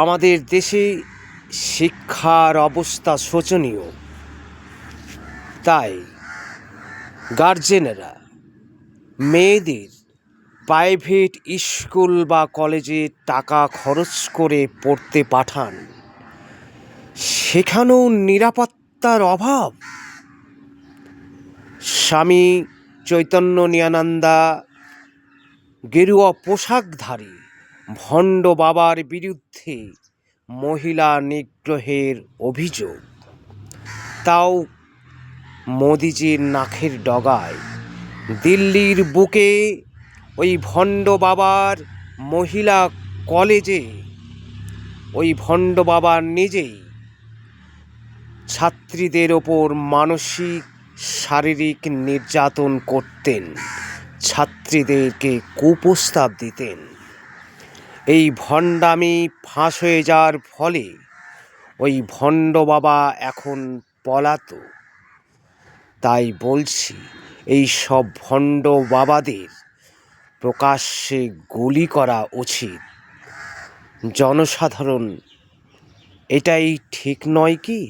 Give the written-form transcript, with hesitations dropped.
আমাদের দেশে শিক্ষার অবস্থা শোচনীয়। তাই গার্জেনেরা মেয়েদের প্রাইভেট স্কুল বা কলেজে টাকা খরচ করে পড়তে পাঠান, সেখানেও নিরাপত্তার অভাব। স্বামী চৈতন্য নিত্যানন্দা গেরুয়া পোশাকধারী ভণ্ড বাবার বিরুদ্ধে মহিলা নিগ্রহের অভিযোগ, তাও মোদিজির নাকের ডগায়। দিল্লির বুকে ওই ভণ্ড বাবার মহিলা কলেজে ওই ভণ্ড বাবা নিজেই ছাত্রীদের ওপর মানসিক শারীরিক নির্যাতন করতেন, ছাত্রীদেরকে কুপ্রস্তাব দিতেন। এই ভণ্ডামি ফাঁস হয়ে যাওয়ার ফলে ওই ভণ্ড বাবা এখন পলাতক। তাই বলছি, এই সব ভণ্ড বাবাদের প্রকাশ্যে গুলি করা উচিত। জনসাধারণ, এটাই ঠিক নয় কি?